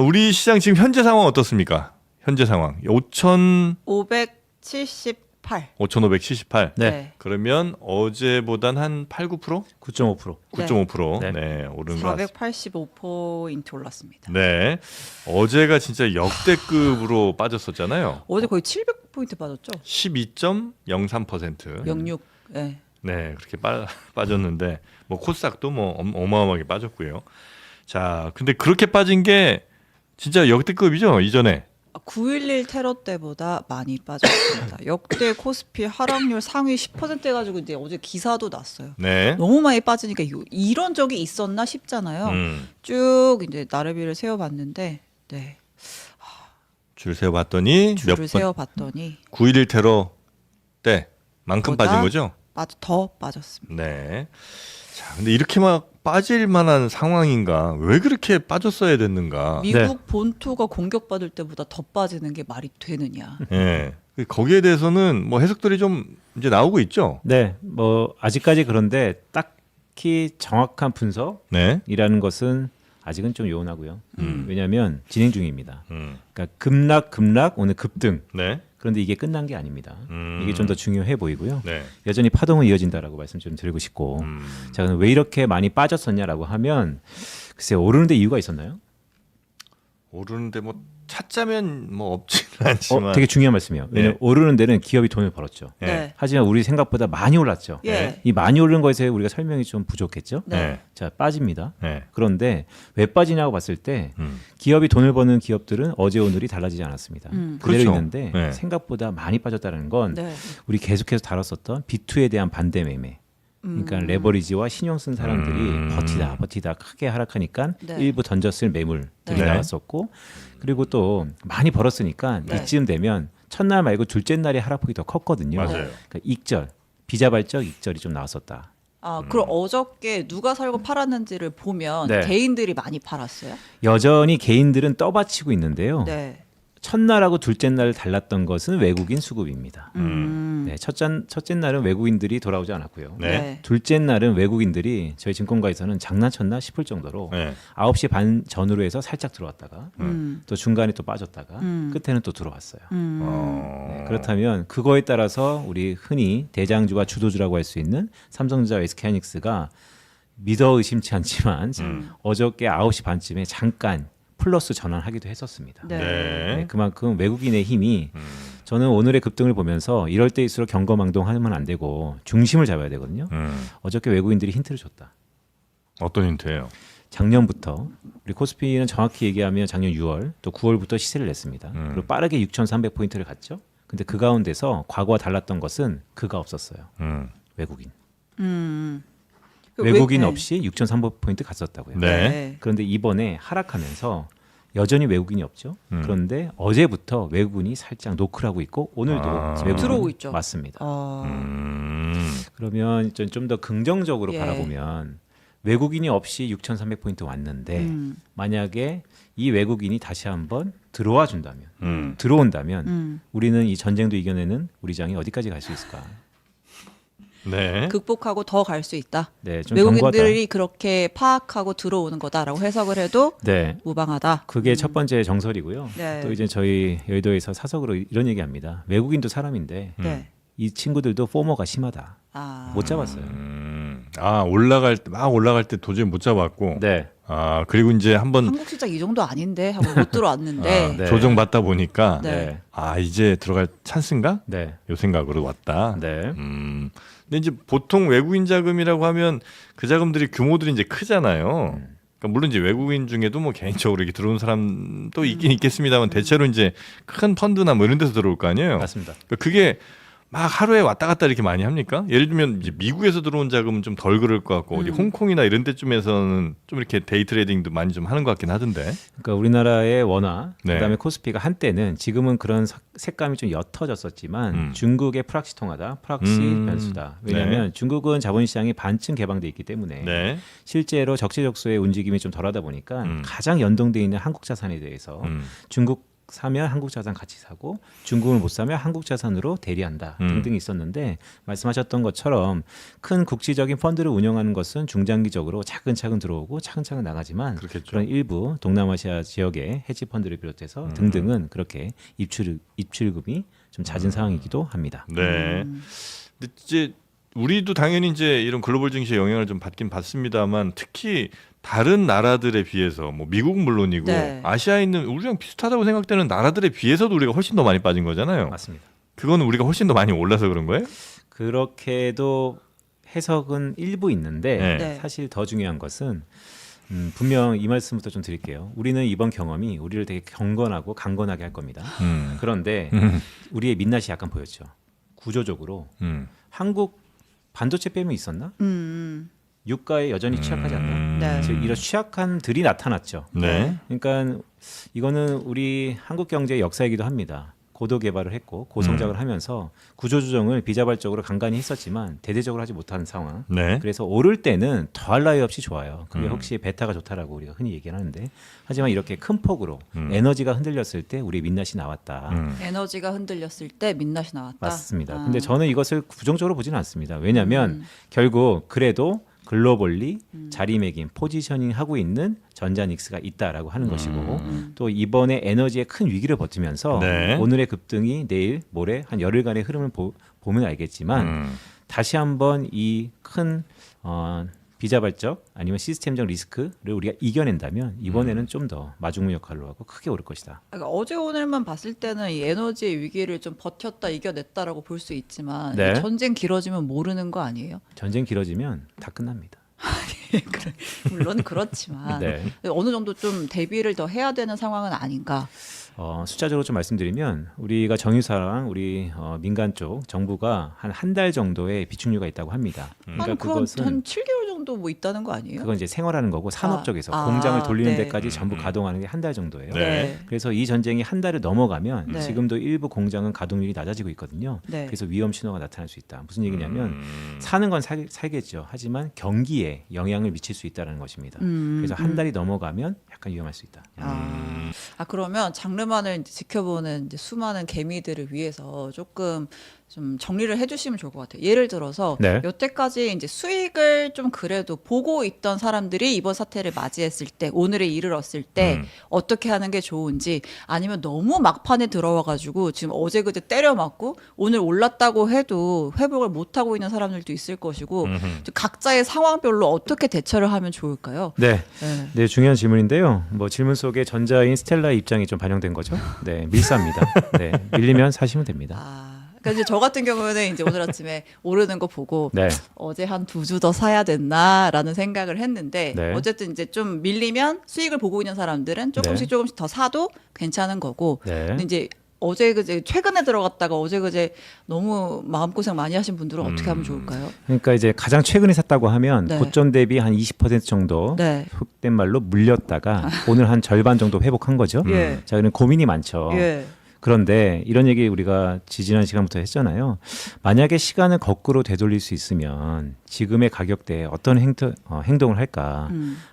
우리 시장 지금 현재 상황 어떻습니까? 현재 상황 5,578. 5,578. 네. 그러면 어제보단 한 8, 9%? 9.5%. 9.5%. 네. 네, 오른 것 같습니다. 485포인트 올랐습니다. 네. 어제가 진짜 역대급으로 빠졌었잖아요. 어제 거의 700포인트 빠졌죠? 12.03%. 06. 네. 네, 그렇게 빠졌는데 뭐 코스닥도 뭐 어마어마하게 빠졌고요. 자, 근데 그렇게 빠진 게 진짜 역대급이죠, 이전에. 9.11 테러 때보다 많이 빠졌습니다. 역대 코스피 하락률 상위 10% 해가지고 이제 어제 기사도 났어요. 네. 너무 많이 빠지니까 이런 적이 있었나 싶잖아요. 쭉 이제 나래비를 세워봤는데, 네. 줄 세워봤더니 줄을 몇 번? 세워봤더니 9.11 테러 때만큼 보다 빠진 거죠? 더 빠졌습니다. 네. 자, 근데 이렇게 막 빠질 만한 상황인가? 왜 그렇게 빠졌어야 됐는가? 미국 본토가 공격받을 때보다 더 빠지는 게 말이 되느냐? 예. 거기에 대해서는 뭐 해석들이 좀 이제 나오고 있죠. 네, 뭐 아직까지 그런데 딱히 정확한 분석이라는 네. 것은 아직은 좀 요원하고요. 왜냐하면 진행 중입니다. 음. 그러니까 급락, 오늘 급등. 네. 그런데 이게 끝난 게 아닙니다. 이게 좀 더 중요해 보이고요. 네. 여전히 파동은 이어진다라고 말씀 좀 드리고 싶고. 자, 그럼 왜 이렇게 많이 빠졌었냐라고 하면 글쎄 오르는데 이유가 있었나요? 오르는데 뭐 찾자면 뭐 없지는 않지만. 되게 중요한 말씀이에요. 왜냐하면 네. 오르는 데는 기업이 돈을 벌었죠. 네. 네. 하지만 우리 생각보다 많이 올랐죠. 예. 이 많이 오른 것에 우리가 설명이 좀 부족했죠. 네. 자, 빠집니다. 네. 그런데 왜 빠지냐고 봤을 때 음. 기업이 돈을 버는 기업들은 어제 오늘이 달라지지 않았습니다. 그대로 그렇죠. 있는데 네. 생각보다 많이 빠졌다는 건 네. 우리 계속해서 다뤘었던 B2에 대한 반대 매매. 그러니까 레버리지와 신용 쓴 사람들이 버티다 크게 하락하니까 네. 일부 던졌을 매물들이 네. 나왔었고 그리고 또 많이 벌었으니까 네. 이쯤 되면 첫날 말고 둘째 날에 하락폭이 더 컸거든요. 맞아요. 그러니까 익절, 비자발적 익절이 좀 나왔었다. 그럼 어저께 누가 살고 팔았는지를 보면 네. 개인들이 많이 팔았어요? 여전히 개인들은 떠받치고 있는데요. 네. 첫날하고 둘째 날 달랐던 것은 외국인 수급입니다. 네, 첫째 날은 외국인들이 돌아오지 않았고요. 네. 둘째 날은 외국인들이 저희 증권가에서는 장난쳤나 싶을 정도로 네. 9시 반 전후로 해서 살짝 들어왔다가 또 중간에 또 빠졌다가 끝에는 또 들어왔어요. 네, 그렇다면 그거에 따라서 우리 흔히 대장주와 주도주라고 할 수 있는 삼성전자, SK하이닉스가 믿어 의심치 않지만 어저께 9시 반쯤에 잠깐 플러스 전환하기도 했었습니다. 네. 네, 그만큼 외국인의 힘이 저는 오늘의 급등을 보면서 이럴 때일수록 경거망동하면 안 되고 중심을 잡아야 되거든요. 어저께 외국인들이 힌트를 줬다. 어떤 힌트예요? 작년부터 우리 코스피는 정확히 얘기하면 작년 6월 또 9월부터 시세를 냈습니다. 그리고 빠르게 6,300포인트를 갔죠. 근데 그 가운데서 과거와 달랐던 것은 그가 없었어요. 외국인. 그 외국인 네. 없이 6,300포인트 갔었다고요. 네. 그런데 이번에 하락하면서 여전히 외국인이 없죠. 그런데 어제부터 외국인이 살짝 노크를 있고 오늘도 외국인 들어오고 있죠. 맞습니다. 음. 그러면 좀 더 긍정적으로 예. 바라보면 외국인이 없이 6,300포인트 왔는데 만약에 이 외국인이 다시 한번 들어와 준다면 들어온다면 우리는 이 전쟁도 이겨내는 우리 장이 어디까지 갈 수 있을까? 네. 극복하고 더 갈 수 있다. 네, 좀 외국인들이 그렇게 파악하고 들어오는 거다라고 해석을 해도 네. 무방하다. 그게 첫 번째 정설이고요. 네. 또 이제 저희 여의도에서 사석으로 이런 얘기합니다. 외국인도 사람인데 네. 이 친구들도 포머가 심하다. 못 잡았어요. 막 올라갈 때 도저히 못 잡았고. 네. 그리고 이제 한번 한국 시장 이 정도 아닌데 하고 못 들어왔는데 네. 조정받다 보니까 네. 이제 들어갈 찬스인가? 네. 요 생각으로 왔다. 네. 근데 이제 보통 외국인 자금이라고 하면 그 자금들이 규모들이 이제 크잖아요. 그러니까 물론 이제 외국인 중에도 뭐 개인적으로 이렇게 들어온 사람도 있긴 있겠습니다만 대체로 이제 큰 펀드나 뭐 이런 데서 들어올 거 아니에요. 맞습니다. 그러니까 그게 막 하루에 왔다 갔다 이렇게 많이 합니까? 예를 들면 이제 미국에서 들어온 자금은 좀 덜 그럴 것 같고 어디 홍콩이나 이런 데쯤에서는 좀 이렇게 데이 트레이딩도 많이 좀 하는 것 같긴 하던데. 그러니까 우리나라의 원화 네. 그다음에 코스피가 한때는 지금은 그런 색감이 좀 옅어졌었지만 중국의 프락시 통하다, 프락시 변수다. 왜냐하면 네. 중국은 자본시장이 반쯤 개방돼 있기 때문에 네. 실제로 적재적소의 움직임이 좀 덜하다 보니까 가장 연동돼 있는 한국 자산에 대해서 중국 사면 한국자산 같이 사고 중국을 못 사면 한국자산으로 대리한다 등등이 있었는데 말씀하셨던 것처럼 큰 국지적인 펀드를 운영하는 것은 중장기적으로 차근차근 들어오고 차근차근 나가지만 그렇겠죠. 그런 일부 동남아시아 지역의 헤지 펀드를 비롯해서 등등은 그렇게 입출금이 좀 잦은 상황이기도 합니다. 네. 근데 이제 우리도 당연히 이제 이런 글로벌 증시의 영향을 좀 받긴 받습니다만 특히 다른 나라들에 비해서 뭐 미국은 물론이고 네. 아시아에 있는 우리랑 비슷하다고 생각되는 나라들에 비해서도 우리가 훨씬 더 많이 빠진 거잖아요. 맞습니다. 그거는 우리가 훨씬 더 많이 올라서 그런 거예요? 그렇게도 해석은 일부 있는데 네. 네. 사실 더 중요한 것은 분명 이 말씀부터 좀 드릴게요. 우리는 이번 경험이 우리를 되게 경건하고 강건하게 할 겁니다. 그런데 우리의 민낯이 약간 보였죠. 구조적으로 한국 반도체 빼면 있었나? 유가에 여전히 취약하지 않나요? 네. 즉 이런 취약한들이 나타났죠. 네. 그러니까 이거는 우리 한국 경제의 역사이기도 합니다. 고도 개발을 했고 고성장을 하면서 구조조정을 비자발적으로 간간히 했었지만 대대적으로 하지 못하는 상황. 네. 그래서 오를 때는 더할 나위 없이 좋아요. 그게 혹시 베타가 좋다라고 우리가 흔히 얘기를 하는데 하지만 이렇게 큰 폭으로 에너지가 흔들렸을 때 우리의 민낯이 나왔다. 에너지가 흔들렸을 때 민낯이 나왔다. 맞습니다. 아. 근데 저는 이것을 부정적으로 보지는 않습니다. 왜냐하면 결국 그래도 글로벌리 자리매김 포지셔닝 하고 있는 전자닉스가 있다라고 하는 것이고 또 이번에 에너지의 큰 위기를 버티면서 네. 오늘의 급등이 내일 모레 한 열흘간의 흐름을 보면 알겠지만 다시 한번 이 큰 비자발적 아니면 시스템적 리스크를 우리가 이겨낸다면 이번에는 좀 더 마중무 역할로 하고 크게 오를 것이다. 그러니까 어제 오늘만 봤을 때는 이 에너지의 위기를 좀 버텼다 이겨냈다라고 볼 수 있지만 네. 이 전쟁 길어지면 모르는 거 아니에요? 전쟁 길어지면 다 끝납니다. 물론 그렇지만 네. 어느 정도 좀 대비를 더 해야 되는 상황은 아닌가. 숫자적으로 좀 말씀드리면 우리가 정유사랑 우리 민간 쪽 정부가 한 달 정도의 비축류가 있다고 합니다. 그러니까 한 그것은 한 7개월 정도 뭐 있다는 거 아니에요? 그건 이제 생활하는 거고 산업 쪽에서 아, 공장을 돌리는 네. 데까지 전부 가동하는 게 한 달 정도예요. 네. 그래서 이 전쟁이 한 달을 넘어가면 네. 지금도 일부 공장은 가동률이 낮아지고 있거든요. 네. 그래서 위험 신호가 나타날 수 있다. 무슨 얘기냐면 사는 건 살겠죠. 하지만 경기에 영향을 미칠 수 있다는 것입니다. 그래서 한 달이 넘어가면 약간 위험할 수 있다. 그러면 장르만을 이제 지켜보는 이제 수많은 개미들을 위해서 조금 좀 정리를 해주시면 좋을 것 같아요. 예를 들어서 네. 여태까지 이제 수익을 좀 그래도 보고 있던 사람들이 이번 사태를 맞이했을 때, 오늘에 이르렀을 때 어떻게 하는 게 좋은지, 아니면 너무 막판에 들어와가지고 지금 어제 그제 때려 맞고 오늘 올랐다고 해도 회복을 못 하고 있는 사람들도 있을 것이고 각자의 상황별로 어떻게 대처를 하면 좋을까요? 네. 네. 네, 중요한 질문인데요. 뭐 질문 속에 전자인 스텔라의 입장이 좀 반영된 거죠. 네, 밀사입니다. 네, 밀리면 사시면 됩니다. 그러니까 이제 저 같은 경우는 이제 오늘 아침에 오르는 거 보고 네. 어제 한 2주 더 사야 됐나라는 생각을 했는데 네. 어쨌든 이제 좀 밀리면 수익을 보고 있는 사람들은 조금씩 네. 조금씩 더 사도 괜찮은 거고 네. 근데 이제 어제 그제 최근에 들어갔다가 어제 그제 너무 마음고생 많이 하신 분들은 어떻게 하면 좋을까요? 그러니까 이제 가장 최근에 샀다고 하면 네. 고점 대비 한 20% 정도 네. 흑된 말로 물렸다가 오늘 한 절반 정도 회복한 거죠. 예. 자, 그럼 고민이 많죠. 예. 그런데 이런 얘기 우리가 지지난 시간부터 했잖아요. 만약에 시간을 거꾸로 되돌릴 수 있으면 지금의 가격대에 어떤 행동을 할까?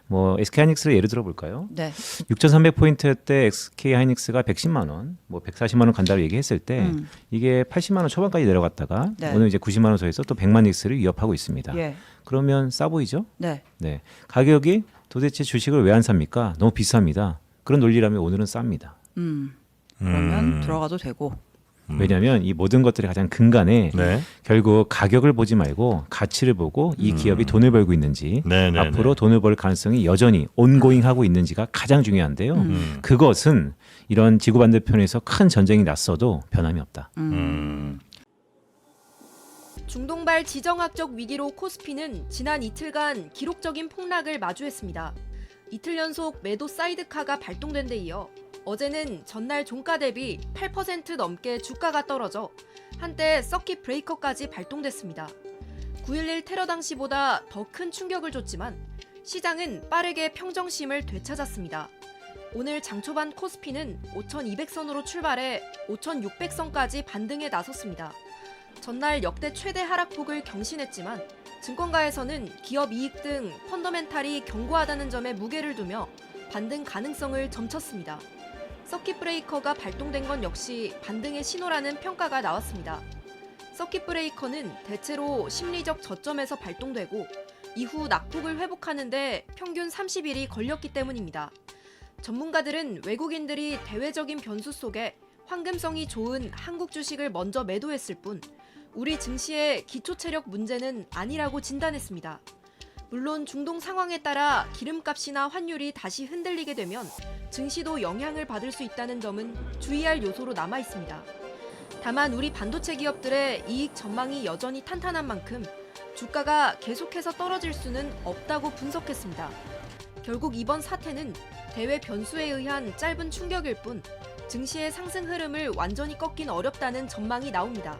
뭐 SK하이닉스를 예를 들어 볼까요? 네. 6,300포인트 때 SK하이닉스가 110만 원, 뭐 140만 원 간다고 얘기했을 때 이게 80만 원 초반까지 내려갔다가 네. 오늘 이제 90만 원 선에서 또 100만 닉스를 위협하고 있습니다. 예. 그러면 싸 보이죠? 네. 네. 가격이 도대체 주식을 왜 안 삽니까? 너무 비쌉니다. 그런 논리라면 오늘은 쌉니다. 그러면 들어가도 되고. 왜냐하면 이 모든 것들의 가장 근간에 네. 결국 가격을 보지 말고 가치를 보고 이 기업이 돈을 벌고 있는지 네, 네, 앞으로 돈을 벌 가능성이 여전히 온고잉하고 있는지가 가장 중요한데요. 그것은 이런 지구 반대편에서 큰 전쟁이 났어도 변함이 없다. 중동발 지정학적 위기로 코스피는 지난 이틀간 기록적인 폭락을 마주했습니다. 이틀 연속 매도 사이드카가 발동된 데 이어 어제는 전날 종가 대비 8% 넘게 주가가 떨어져 한때 서킷 브레이커까지 발동됐습니다. 9.11 테러 당시보다 더 큰 충격을 줬지만 시장은 빠르게 평정심을 되찾았습니다. 오늘 장 초반 코스피는 5,200선으로 출발해 5,600선까지 반등에 나섰습니다. 전날 역대 최대 하락폭을 경신했지만 증권가에서는 기업 이익 등 펀더멘탈이 견고하다는 점에 무게를 두며 반등 가능성을 점쳤습니다. 서킷 브레이커가 발동된 건 역시 반등의 신호라는 평가가 나왔습니다. 서킷 브레이커는 대체로 심리적 저점에서 발동되고 이후 낙폭을 회복하는데 평균 30일이 걸렸기 때문입니다. 전문가들은 외국인들이 대외적인 변수 속에 황금성이 좋은 한국 주식을 먼저 매도했을 뿐 우리 증시의 기초 체력 문제는 아니라고 진단했습니다. 물론 중동 상황에 따라 기름값이나 환율이 다시 흔들리게 되면 증시도 영향을 받을 수 있다는 점은 주의할 요소로 남아 있습니다. 다만 우리 반도체 기업들의 이익 전망이 여전히 탄탄한 만큼 주가가 계속해서 떨어질 수는 없다고 분석했습니다. 결국 이번 사태는 대외 변수에 의한 짧은 충격일 뿐 증시의 상승 흐름을 완전히 꺾긴 어렵다는 전망이 나옵니다.